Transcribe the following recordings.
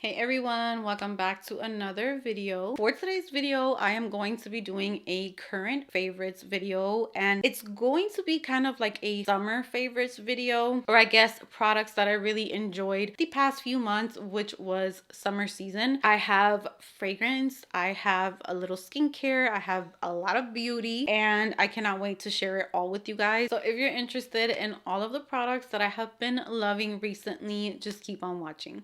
Hey everyone, welcome back to another video. For today's video, I am going to be doing a current favorites video, and it's going to be kind of like a summer favorites video, or I guess products that I really enjoyed the past few months, which was summer season. I have fragrance, I have a little skincare, I have a lot of beauty, and I cannot wait to share it all with you guys. So if you're interested in all of the products that I have been loving recently, just keep on watching.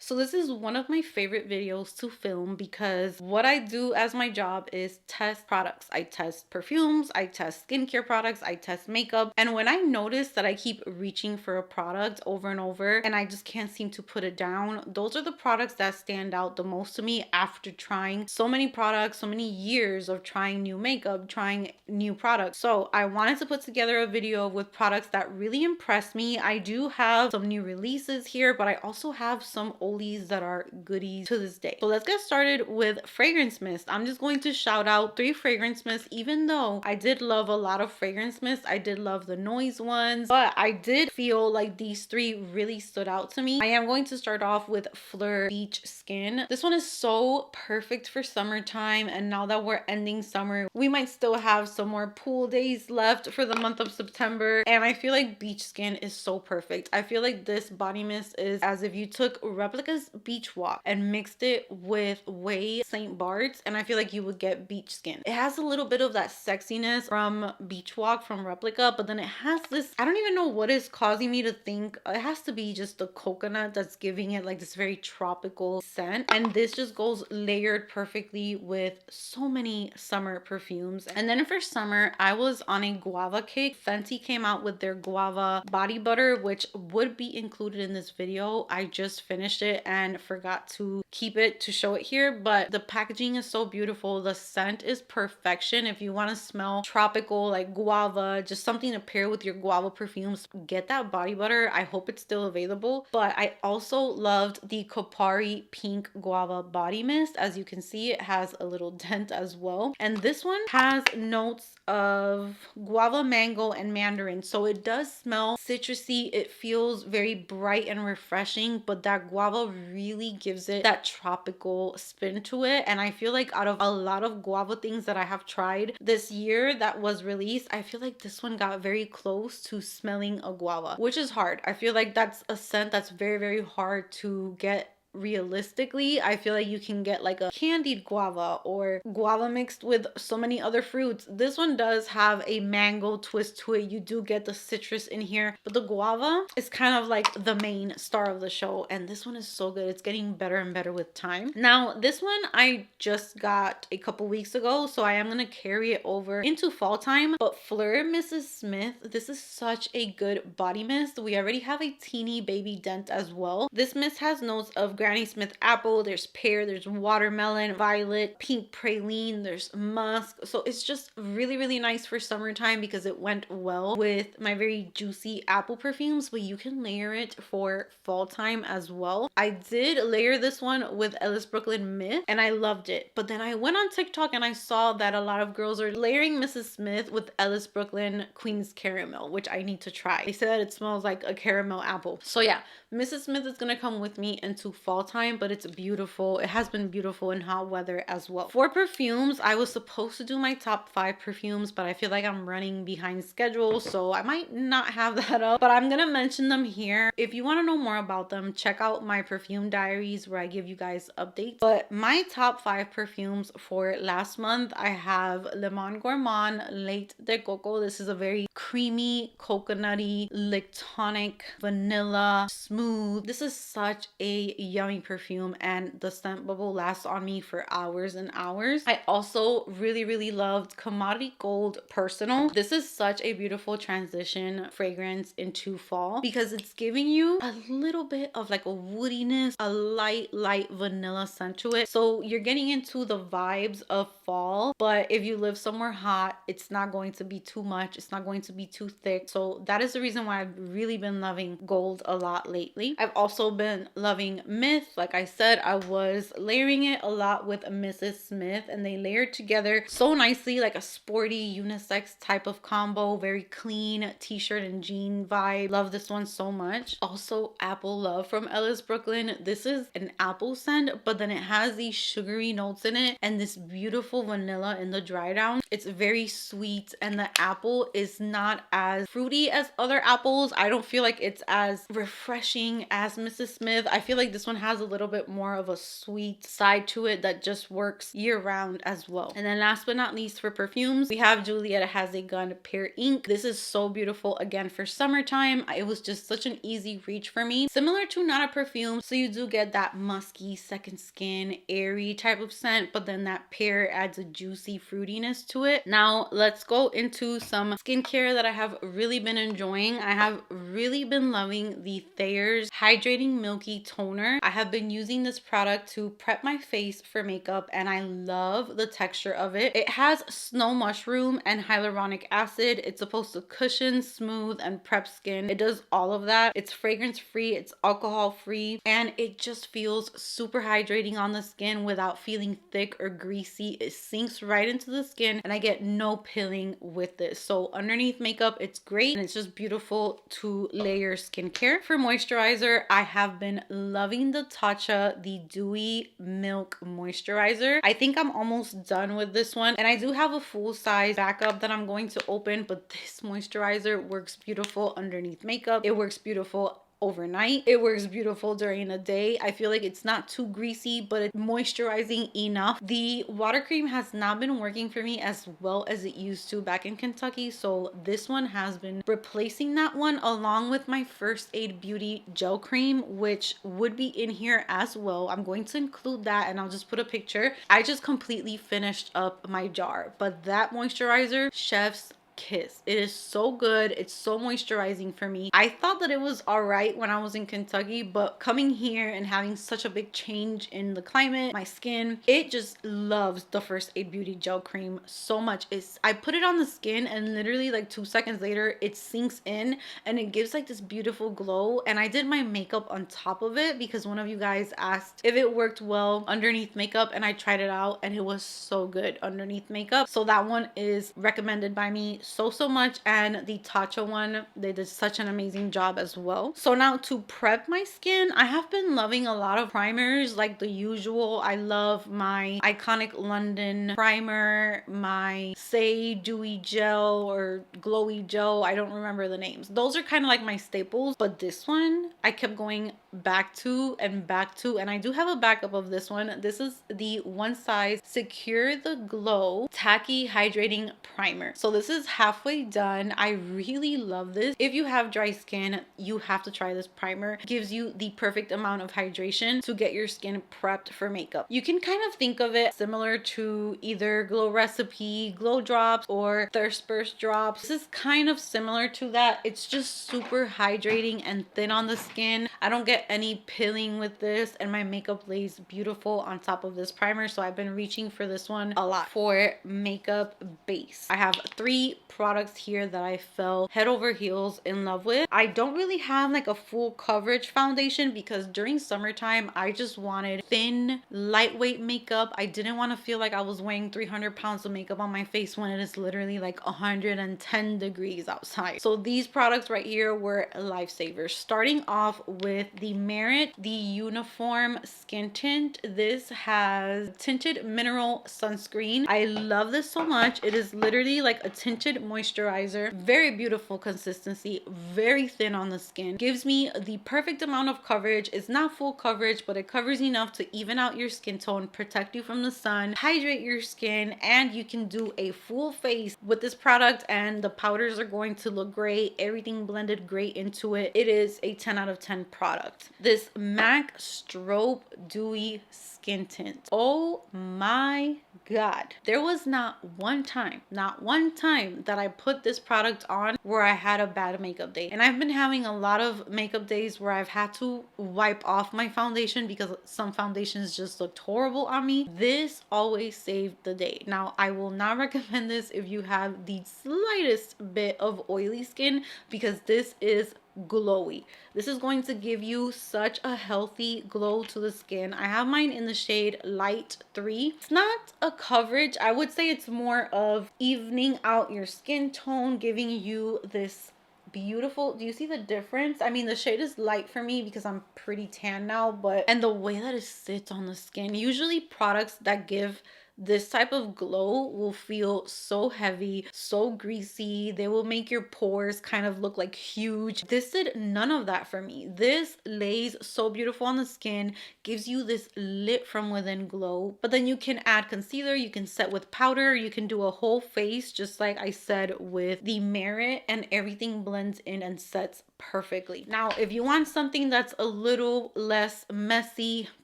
So this is one of my favorite videos to film because what I do as my job is test products. I test perfumes, I test skincare products, I test makeup. And when I notice that I keep reaching for a product over and over and I just can't seem to put it down, those are the products that stand out the most to me after trying so many products, so many years of trying new makeup, trying new products. So I wanted to put together a video with products that really impressed me. I do have some new releases here, but I also have some oldies that are goodies to this day. So let's get started with fragrance mist. I'm just going to shout out 3 fragrance mists, even though I did love a lot of fragrance mists. I did love the noise ones, but I did feel like these 3 really stood out to me. I am going to start off with Fleur Beach Skin. This one is so perfect for summertime, and now that we're ending summer, we might still have some more pool days left for the month of September, and I feel like beach skin is so perfect. I feel like this body mist is as if you took Replica's Beach Walk and mixed it with Way St. Bart's, and I feel like you would get beach skin. It has a little bit of that sexiness from Beach Walk from Replica, but then it has this, I don't even know what is causing me to think, it has to be just the coconut that's giving it like this very tropical scent, and this just goes layered perfectly with so many summer perfumes. And then for summer, I was on a guava kick. Fenty came out with their guava body butter, which would be included in this video. I just finished it and forgot to keep it to show it here, but the packaging is so beautiful. The scent is perfection. If you want to smell tropical, like guava, just something to pair with your guava perfumes, get that body butter. I hope it's still available. But I also loved the Kopari Pink Guava Body Mist. As you can see, it has a little dent as well, and this one has notes of guava, mango, and mandarin, so it does smell citrusy. It feels very bright and refreshing, but that guava really gives it that tropical spin to it. And I feel like out of a lot of guava things that I have tried this year that was released, I feel like this one got very close to smelling a guava, which is hard. I feel like that's a scent that's very hard to get realistically. I feel like you can get like a candied guava or guava mixed with so many other fruits. This one does have a mango twist to it. You do get the citrus in here, but the guava is kind of like the main star of the show, and this one is so good. It's getting better and better with time. Now this one I just got a couple weeks ago, so I am gonna carry it over into fall time. But Fleur Mrs. Smith, this is such a good body mist. We already have a teeny baby dent as well. This mist has notes of Granny Smith apple, there's pear, there's watermelon, violet, pink praline, there's musk. So it's just really nice for summertime because it went well with my very juicy apple perfumes, but you can layer it for fall time as well. I did layer this one with Ellis Brooklyn Myth and I loved it, but then I went on TikTok and I saw that a lot of girls are layering Mrs. Smith with Ellis Brooklyn Queen's Caramel, which I need to try. They said it smells like a caramel apple. So yeah, Mrs. Smith is gonna come with me into fall time, but it's beautiful. It has been beautiful in hot weather as well. For perfumes, I was supposed to do my top 5 perfumes, but I feel like I'm running behind schedule, so I might not have that up, but I'm gonna mention them here. If you want to know more about them, check out my perfume diaries where I give you guys updates. But my top 5 perfumes for last month, I have Le Monde Gourmand Lait de Coco. This is a very creamy, coconutty, lactonic, vanilla, smooth. This is such a yummy perfume, and the scent bubble lasts on me for hours and hours. I also really loved Commodity Gold Personal. This is such a beautiful transition fragrance into fall because it's giving you a little bit of like a woodiness, a light vanilla scent to it. So you're getting into the vibes of fall, but if you live somewhere hot, it's not going to be too much. It's not going to be too thick. So that is the reason why I've really been loving Gold a lot lately. lately. I've also been loving Myth. Like I said, I was layering it a lot with Mrs. Smith, and they layered together so nicely, like a sporty unisex type of combo, very clean t-shirt and jean vibe. Love this one so much. Also, Apple Love from Ellis Brooklyn. This is an apple scent, but then it has these sugary notes in it and this beautiful vanilla in the dry down. It's very sweet, and the apple is not as fruity as other apples. I don't feel like it's as refreshing as Mrs. Smith. I feel like this one has a little bit more of a sweet side to it that just works year round as well. And then last but not least, for perfumes, we have Julietta Has a Gun Pear Ink. This is so beautiful, again, for summertime. It was just such an easy reach for me. Similar to Not a Perfume, so you do get that musky, second skin, airy type of scent, but then that pear adds a juicy fruitiness to it. Now let's go into some skincare that I have really been enjoying. I have really been loving the Thayer's Hydrating Milky Toner. I have been using this product to prep my face for makeup, and I love the texture of it. It has snow mushroom and hyaluronic acid. It's supposed to cushion, smooth, and prep skin. It does all of that. It's fragrance free, it's alcohol free, and it just feels super hydrating on the skin without feeling thick or greasy. It sinks right into the skin, and I get no pilling with this. So underneath makeup, it's great, and it's just beautiful to layer skincare. For moisturizer, I have been loving the Tatcha, the Dewy Milk Moisturizer. I think I'm almost done with this one, and I do have a full size backup that I'm going to open, but this moisturizer works beautiful underneath makeup. It works beautiful overnight. It works beautiful during the day. I feel like it's not too greasy, but it's moisturizing enough. The water cream has not been working for me as well as it used to back in Kentucky, so this one has been replacing that one, along with my First Aid Beauty gel cream, which would be in here as well. I'm going to include that, and I'll just put a picture. I just completely finished up my jar, but that moisturizer, chef's kiss. It is so good. It's so moisturizing for me. I thought that it was all right when I was in Kentucky, but coming here and having such a big change in the climate, my skin, it just loves the First Aid Beauty gel cream so much. I put it on the skin, and literally like 2 seconds later it sinks in, and it gives like this beautiful glow. And I did my makeup on top of it because one of you guys asked if it worked well underneath makeup, and I tried it out, and it was so good underneath makeup. So that one is recommended by me so much, and the Tatcha one, they did such an amazing job as well. So now to prep my skin, I have been loving a lot of primers like the usual. I love my Iconic London primer, my Say Dewy Gel or Glowy Gel, I don't remember the names. Those are kind of like my staples, but this one I kept going back to, and I do have a backup of this one. This is the One Size Secure the Glow Tacky Hydrating Primer. So this is halfway done. I really love this. If you have dry skin, you have to try this primer. It gives you the perfect amount of hydration to get your skin prepped for makeup. You can kind of think of it similar to either Glow Recipe Glow Drops or Thirst Burst Drops. This is kind of similar to that. It's just super hydrating and thin on the skin. I don't get any pilling with this, and my makeup lays beautiful on top of this primer, so I've been reaching for this one a lot for makeup base. I have 3 products here that I fell head over heels in love with. I don't really have like a full coverage foundation because during summertime I just wanted thin, lightweight makeup. I didn't want to feel like I was weighing 300 pounds of makeup on my face when it is literally like 110 degrees outside. So these products right here were lifesavers. Starting off with the Merit, the Uniform Skin Tint. This has tinted mineral sunscreen. I love this so much. It is literally like a tinted moisturizer. Very beautiful consistency, very thin on the skin. Gives me the perfect amount of coverage. It's not full coverage, but it covers enough to even out your skin tone, protect you from the sun, hydrate your skin, and you can do a full face with this product, and the powders are going to look great. Everything blended great into it. It is a 10 out of 10 product. This MAC Strobe Dewy Skin Tint. Oh my God. There was not one time that I put this product on where I had a bad makeup day. And I've been having a lot of makeup days where I've had to wipe off my foundation because some foundations just looked horrible on me. This always saved the day. Now, I will not recommend this if you have the slightest bit of oily skin because this is glowy. This is going to give you such a healthy glow to the skin. I have mine in the shade Light 3. It's not a coverage. I would say it's more of evening out your skin tone, giving you this beautiful, do you see the difference? I mean, the shade is light for me because I'm pretty tan now, but and the way that it sits on the skin, usually products that give this type of glow will feel so heavy, so greasy. They will make your pores kind of look like huge. This did none of that for me. This lays so beautiful on the skin, gives you this lit from within glow. But then you can add concealer, you can set with powder, you can do a whole face just like I said with the Merit, and everything blends in and sets perfectly. Now, if you want something that's a little less messy,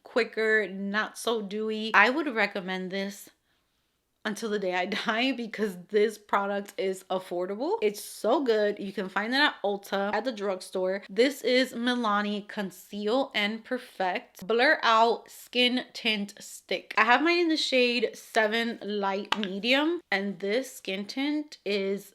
quicker, not so dewy, I would recommend this until the day I die because this product is affordable. It's so good. You can find it at Ulta, at the drugstore. This is Milani Conceal and Perfect Blur Out Skin Tint Stick. I have mine in the shade 7 Light Medium, and this skin tint is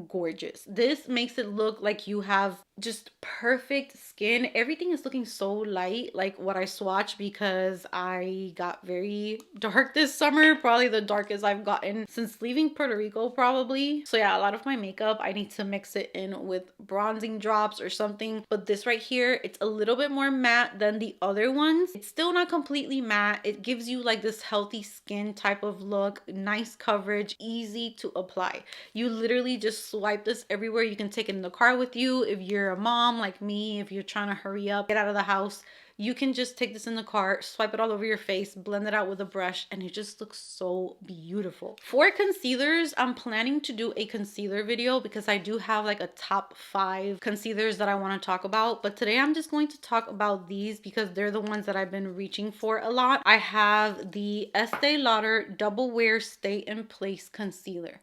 gorgeous. This makes it look like you have just perfect skin. Everything is looking so light, like what I swatched, because I got very dark this summer, probably the darkest I've gotten since leaving Puerto Rico probably. So yeah, a lot of my makeup I need to mix it in with bronzing drops or something, but this right here, it's a little bit more matte than the other ones. It's still not completely matte. It gives you like this healthy skin type of look, nice coverage, easy to apply. You literally just swipe this everywhere. You can take it in the car with you if you're a mom like me, if you're trying to hurry up, get out of the house. You can just take this in the car, swipe it all over your face, blend it out with a brush, and it just looks so beautiful. For concealers, I'm planning to do a concealer video because I do have like a top 5 concealers that I want to talk about. But today I'm just going to talk about these because they're the ones that I've been reaching for a lot. I have the Estee Lauder Double Wear Stay in Place Concealer.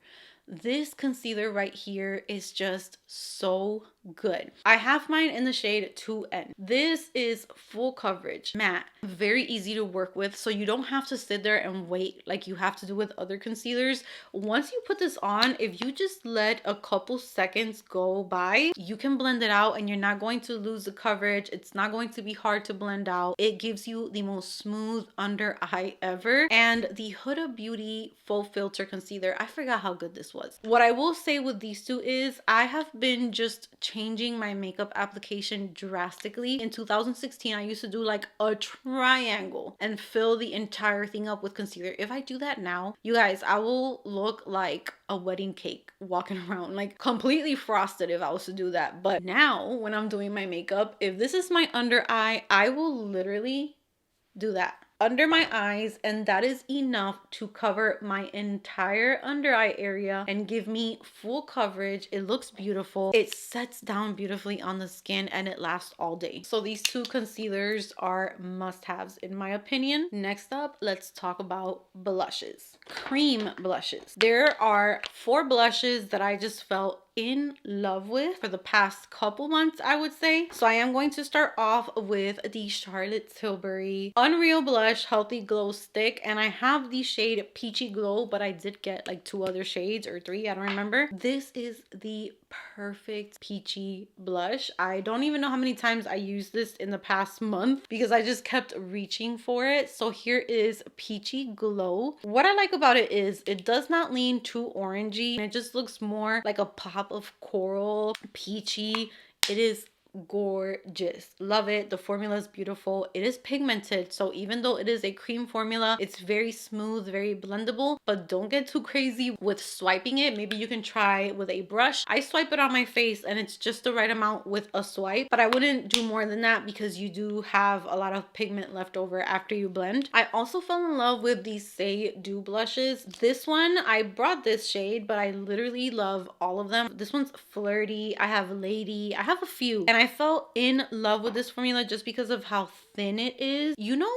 This concealer right here is just so good. I have mine in the shade 2N. This is full coverage, matte, very easy to work with, so you don't have to sit there and wait like you have to do with other concealers. Once you put this on, if you just let a couple seconds go by, you can blend it out and you're not going to lose the coverage. It's not going to be hard to blend out. It gives you the most smooth under eye ever. And the Huda Beauty Full Filter Concealer, I forgot how good this was. What I will say with these two is I have been just changing my makeup application drastically. In 2016, I used to do like a triangle and fill the entire thing up with concealer. If I do that now, you guys, I will look like a wedding cake walking around, like completely frosted if I was to do that. But now when I'm doing my makeup, if this is my under eye, I will literally do that under my eyes, and that is enough to cover my entire under eye area and give me full coverage. It looks beautiful, it sets down beautifully on the skin, and it lasts all day. So these two concealers are must-haves in my opinion. Next up, let's talk about blushes. Cream blushes. There are 4 blushes that I just felt in love with for the past couple months, I would say. So I am going to start off with the Charlotte Tilbury Unreal Blush Healthy Glow Stick, and I have the shade Peachy Glow, but I did get like 2 other shades or 3, I don't remember. This is the perfect peachy blush. I don't even know how many times I used this in the past month because I just kept reaching for it. So here is Peachy Glow. What I like about it is it does not lean too orangey. It just looks more like a pop of coral, peachy. It is gorgeous. Love it. The formula is beautiful. It is pigmented, so even though it is a cream formula, it's very smooth, very blendable, but don't get too crazy with swiping it. Maybe you can try with a brush. I swipe it on my face and it's just the right amount with a swipe, but I wouldn't do more than that because you do have a lot of pigment left over after you blend. I also fell in love with these Say Do blushes. This one, I brought this shade, but I literally love all of them. This one's flirty. I have Lady. I have a few, and I fell in love with this formula just because of how thin it is. You know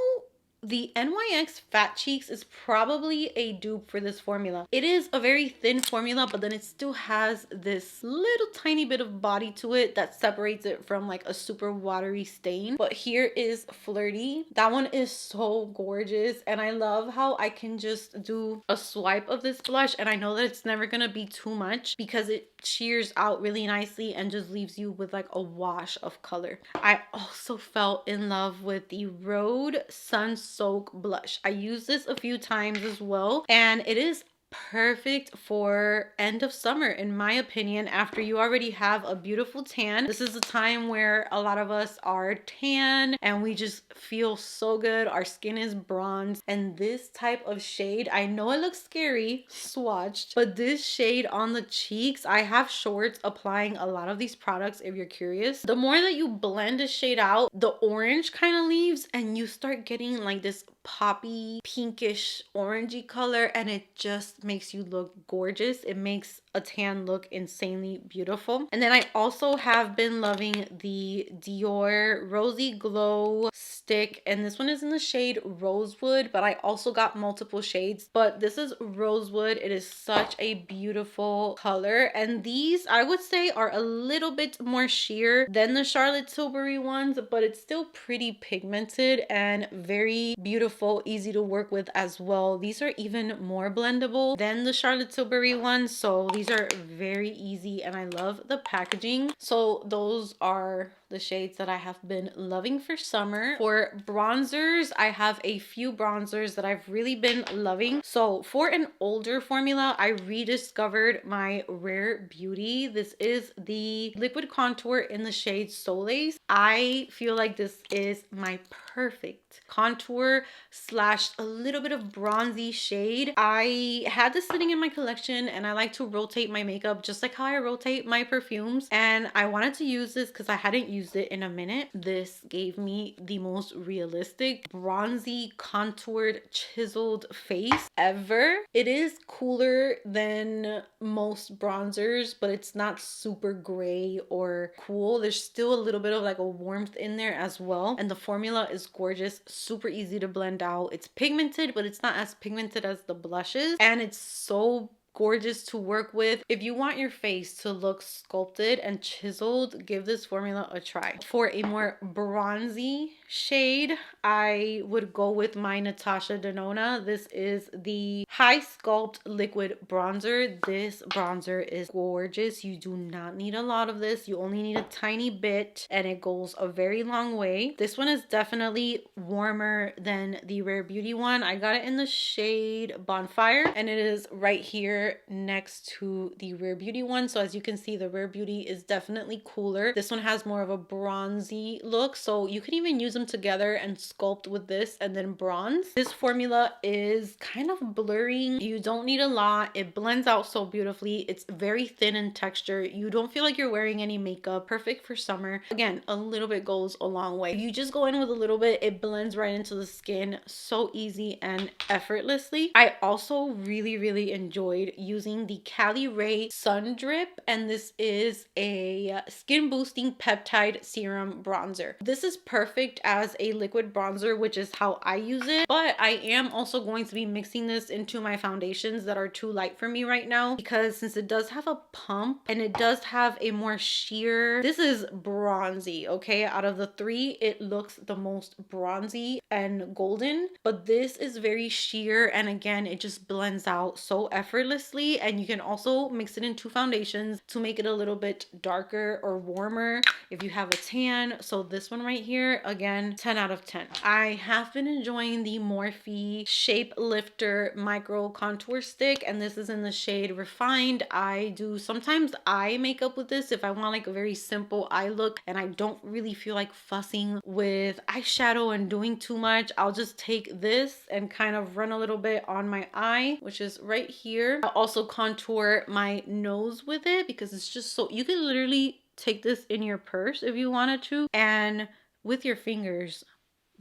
The NYX Fat Cheeks is probably a dupe for this formula. It is a very thin formula, but then it still has this little tiny bit of body to it that separates it from like a super watery stain. But here is Flirty. That one is so gorgeous, and I love how I can just do a swipe of this blush, and I know that it's never gonna be too much because it shears out really nicely and just leaves you with like a wash of color. I also fell in love with the Rhode Sun Soak blush. I used this a few times as well, and it is perfect for end of summer in my opinion. After you already have a beautiful tan, this is a time where a lot of us are tan and we just feel so good. Our skin is bronze, and this type of shade, I know it looks scary swatched, but this shade on the cheeks, I have shorts applying a lot of these products if you're curious. The more that you blend a shade out, the orange kind of leaves and you start getting like this poppy pinkish orangey color, and it just makes you look gorgeous. It makes a tan look insanely beautiful. And then I also have been loving the Dior Rosy Glow stick, and this one is in the shade Rosewood, but I also got multiple shades, but this is Rosewood. It is such a beautiful color, and these I would say are a little bit more sheer than the Charlotte Tilbury ones, but it's still pretty pigmented and very beautiful, easy to work with as well. These are even more blendable than the Charlotte Tilbury ones, so these are very easy, and I love the packaging. So those are the shades that I have been loving for summer. For bronzers, I have a few bronzers that I've really been loving. So for an older formula, I rediscovered my Rare Beauty. This is the liquid contour in the shade Soleil. I feel like this is my perfect contour slash a little bit of bronzy shade. I had this sitting in my collection, and I like to rotate my makeup just like how I rotate my perfumes, and I wanted to use this because I hadn't used it in a minute. This gave me the most realistic bronzy contoured chiseled face ever. It is cooler than most bronzers, but it's not super gray or cool. There's still a little bit of like a warmth in there as well, and the formula is gorgeous, super easy to blend out. It's pigmented, but it's not as pigmented as the blushes, and it's so gorgeous to work with. If you want your face to look sculpted and chiseled, give this formula a try. For a more bronzy shade, I would go with my Natasha Denona. This is the High Sculpt Liquid Bronzer. This bronzer is gorgeous. You do not need a lot of this. You only need a tiny bit, and it goes a very long way. This one is definitely warmer than the Rare Beauty one. I got it in the shade Bonfire, and it is right here next to the Rare Beauty one. So as you can see, the Rare Beauty is definitely cooler. This one has more of a bronzy look, so you can even use them together and sculpt with this and then bronze. This formula is kind of blurring. You don't need a lot. It blends out so beautifully. It's very thin in texture. You don't feel like you're wearing any makeup. Perfect for summer. Again, a little bit goes a long way. You just go in with a little bit, it blends right into the skin so easy and effortlessly. I also really enjoyed using the Cali Ray Sun Drip, and this is a skin boosting peptide serum bronzer. This is perfect as a liquid bronzer, which is how I use it, but I am also going to be mixing this into my foundations that are too light for me right now, because since it does have a pump and it does have a more sheer, this is bronzy, okay? Out of the three, it looks the most bronzy and golden, but this is very sheer, and again, it just blends out so effortlessly. And you can also mix it in two foundations to make it a little bit darker or warmer if you have a tan. So this one right here, again, 10 out of 10. I have been enjoying the Morphe Shape Lifter Micro Contour Stick, and this is in the shade Refined. I do sometimes eye makeup with this if I want like a very simple eye look and I don't really feel like fussing with eyeshadow and doing too much. I'll just take this and kind of run a little bit on my eye, which is right here. I'll also contour my nose with it because it's just so, you can literally take this in your purse if you wanted to, and with your fingers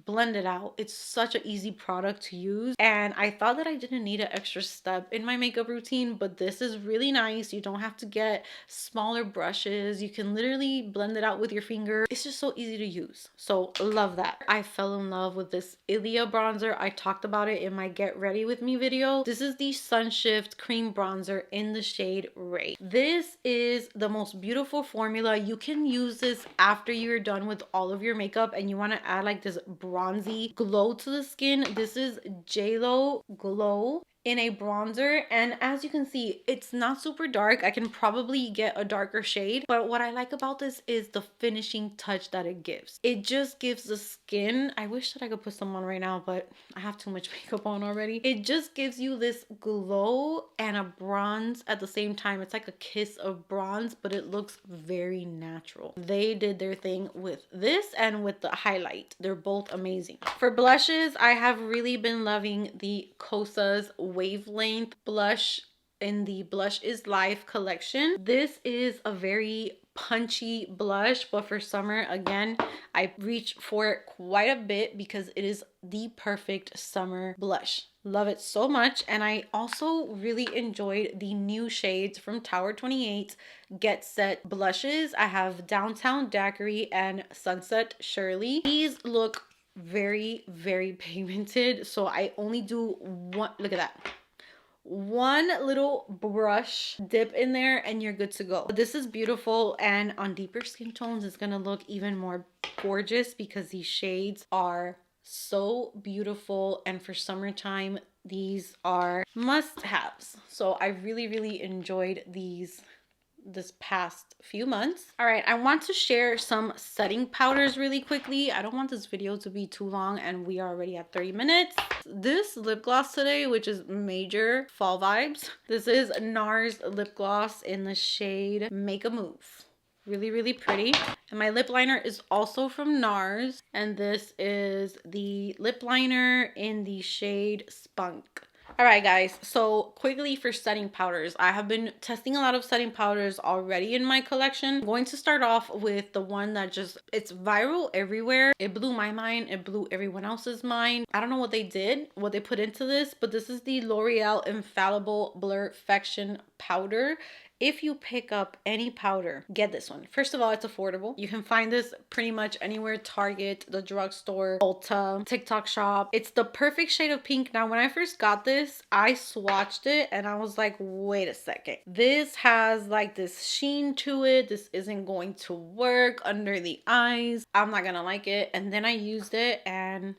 blend it out. It's such an easy product to use, and I thought that I didn't need an extra step in my makeup routine, but this is really nice. You don't have to get smaller brushes. You can literally blend it out with your finger. It's just so easy to use. So love that. I fell in love with this Ilia bronzer. I talked about it in my Get Ready With Me video. This is the Sunshift Cream Bronzer in the shade Ray. This is the most beautiful formula. You can use this after you're done with all of your makeup and you want to add like this bronzy glow to the skin. This is JLo Glow in a bronzer, and as you can see, it's not super dark. I can probably get a darker shade, but what I like about this is the finishing touch that it gives. It just gives the skin, I wish that I could put some on right now, but I have too much makeup on already. It just gives you this glow and a bronze at the same time. It's like a kiss of bronze, but it looks very natural. They did their thing with this and with the highlight. They're both amazing. For blushes, I have really been loving the Kosas Wavelength blush in the Blush is Life collection. This is a very punchy blush, but for summer, again, I reach for it quite a bit because it is the perfect summer blush. Love it so much. And I also really enjoyed the new shades from Tower 28 Get Set blushes. I have Downtown Daiquiri and Sunset Shirley. These look very, very pigmented, so I only do one. Look at that, one little brush dip in there and you're good to go. This is beautiful, and on deeper skin tones it's gonna look even more gorgeous because these shades are so beautiful, and for summertime these are must-haves. So I really enjoyed these this past few months. All right, I want to share some setting powders really quickly. I don't want this video to be too long, and we are already at 30 minutes. This lip gloss today, which is major fall vibes. This is NARS lip gloss in the shade Make a Move. Really pretty. And my lip liner is also from NARS, and this is the lip liner in the shade Spunk. All right, guys, so quickly for setting powders. I have been testing a lot of setting powders already in my collection. I'm going to start off with the one that it's viral everywhere. It blew my mind. It blew everyone else's mind. I don't know what they did, what they put into this, but this is the L'Oreal Infallible Blurfaction powder. If you pick up any powder, get this one. First of all, it's affordable. You can find this pretty much anywhere: Target, the drugstore, Ulta, TikTok shop. It's the perfect shade of pink. Now, when I first got this, I swatched it and I was like, wait a second. This has like this sheen to it. This isn't going to work under the eyes. I'm not gonna like it. And then I used it and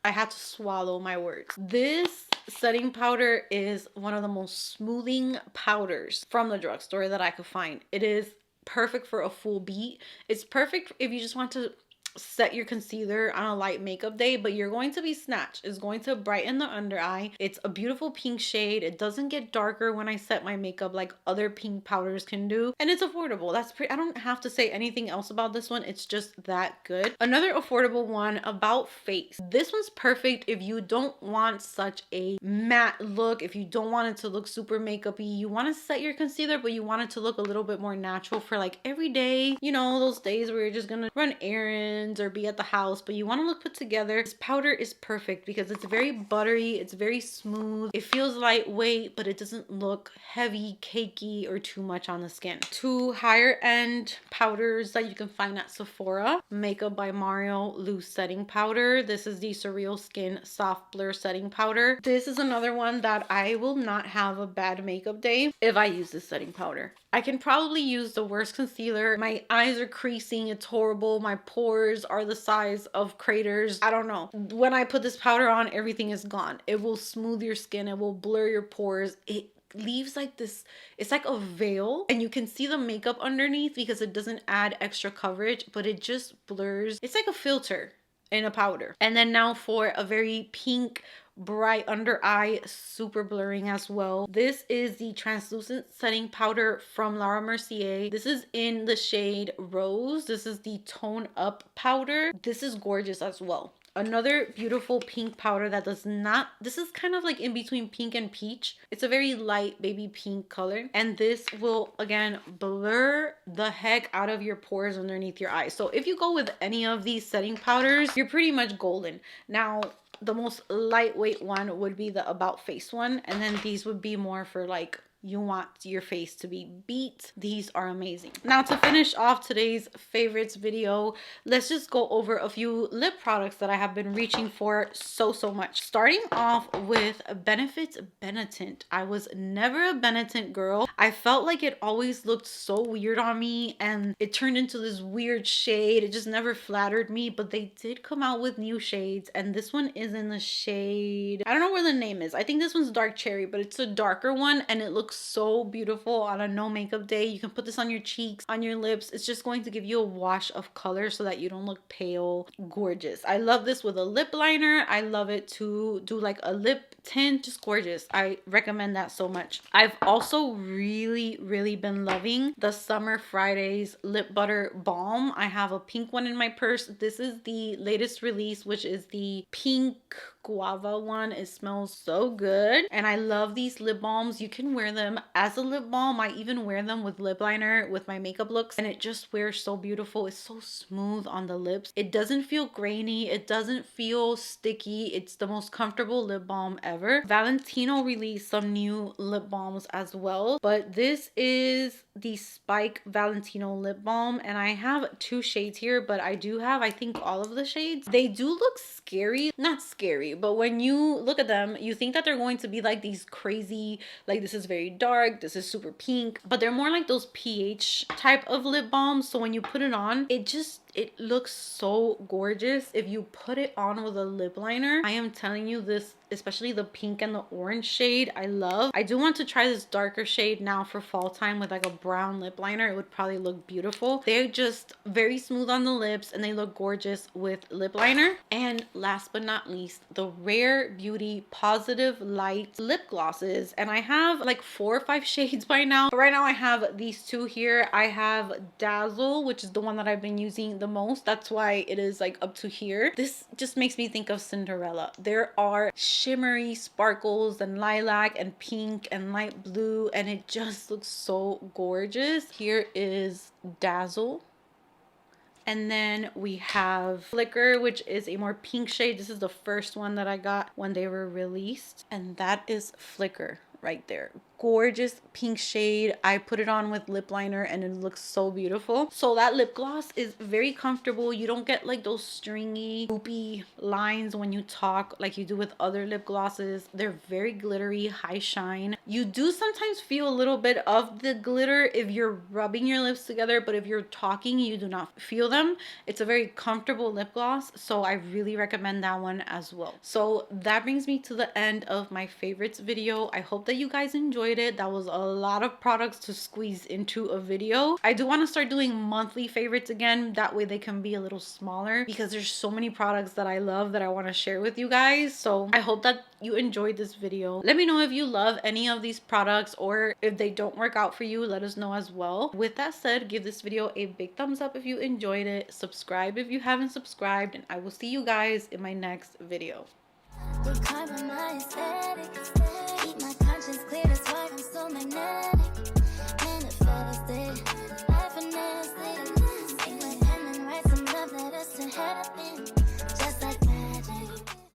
I had to swallow my words. This setting powder is one of the most smoothing powders from the drugstore that I could find. It is perfect for a full beat. It's perfect if you just want to set your concealer on a light makeup day, but you're going to be snatched. It's going to brighten the under eye. It's a beautiful pink shade. It doesn't get darker when I set my makeup like other pink powders can do, and it's affordable. That's pretty. I don't have to say anything else about this one. It's just that good. Another affordable one, About Face. This one's perfect if you don't want such a matte look, if you don't want it to look super makeup-y. You want to set your concealer, but you want it to look a little bit more natural for like every day, you know, those days where you're just gonna run errands or be at the house, but you want to look put together. This powder is perfect because it's very buttery, it's very smooth, it feels lightweight, but it doesn't look heavy, cakey, or too much on the skin. Two higher end powders that you can find at Sephora. Makeup by Mario Loose Setting Powder. This is the Surreal Skin Soft Blur Setting Powder. This is another one that I will not have a bad makeup day if I use this setting powder. I can probably use the worst concealer. My eyes are creasing. It's horrible. My pores are the size of craters. I don't know. When I put this powder on, everything is gone. It will smooth your skin. It will blur your pores. It leaves like this, it's like a veil, and you can see the makeup underneath because it doesn't add extra coverage, but it just blurs. It's like a filter in a powder. And then now for a very pink, bright under eye, super blurring as well. This is the translucent setting powder from Laura Mercier. This is in the shade Rose. This is the Tone Up powder. This is gorgeous as well. Another beautiful pink powder that does not, this is kind of like in between pink and peach. It's a very light baby pink color. And this will, again, blur the heck out of your pores underneath your eyes. So if you go with any of these setting powders, you're pretty much golden. Now, the most lightweight one would be the About Face one. And then these would be more for like, you want your face to be beat. These are amazing. Now, to finish off today's favorites video, let's just go over a few lip products that I have been reaching for so much. Starting off with Benefit's Benetint. I was never a Benetint girl. I felt like it always looked so weird on me and it turned into this weird shade. It just never flattered me, but they did come out with new shades, and this one is in the shade, I don't know where the name is. I think this one's Dark Cherry, but it's a darker one and it looks so beautiful on a no makeup day. You can put this on your cheeks, on your lips. It's just going to give you a wash of color so that you don't look pale. Gorgeous. I love this with a lip liner. I love it to do like a lip tint. Just gorgeous. I recommend that so much. I've also really been loving the Summer Fridays Lip Butter Balm. I have a pink one in my purse. This is the latest release, which is the pink guava one. It smells so good, and I love these lip balms. You can wear them as a lip balm. I even wear them with lip liner with my makeup looks, and it just wears so beautiful. It's so smooth on the lips. It doesn't feel grainy. It doesn't feel sticky. It's the most comfortable lip balm ever. Valentino released some new lip balms as well, but this is the Spike Valentino lip balm, and I have 2 shades here, but I do have, I think, all of the shades. They do look scary. Not scary, but when you look at them, you think that they're going to be like these crazy, like this is very dark, this is super pink, but they're more like those pH type of lip balms. So when you put it on, it looks so gorgeous. If you put it on with a lip liner, I am telling you, this, especially the pink and the orange shade, I love. I do want to try this darker shade now for fall time with like a brown lip liner. It would probably look beautiful. They're just very smooth on the lips and they look gorgeous with lip liner. And last but not least, the Rare Beauty Positive Light lip glosses. And I have like 4 or 5 shades by now. But right now I have these 2 here. I have Dazzle, which is the one that I've been using the most. That's why it is like up to here. This just makes me think of Cinderella. There are shimmery sparkles and lilac and pink and light blue, and it just looks so gorgeous. Here is Dazzle. And then we have Flicker, which is a more pink shade. This is the first one that I got when they were released. And that is Flicker right there. Gorgeous pink shade. I put it on with lip liner and it looks so beautiful. So that lip gloss is very comfortable. You don't get like those stringy, poopy lines when you talk like you do with other lip glosses. They're very glittery, high shine. You do sometimes feel a little bit of the glitter if you're rubbing your lips together, but if you're talking, you do not feel them. It's a very comfortable lip gloss, so I really recommend that one as well. So that brings me to the end of my favorites video. I hope that you guys enjoyed it. That was a lot of products to squeeze into a video. I do want to start doing monthly favorites again. That way they can be a little smaller because there's so many products that I love that I want to share with you guys. So I hope that you enjoyed this video. Let me know if you love any of these products, or if they don't work out for you, let us know as well. With that said, give this video a big thumbs up if you enjoyed it. Subscribe if you haven't subscribed, and I will see you guys in my next video.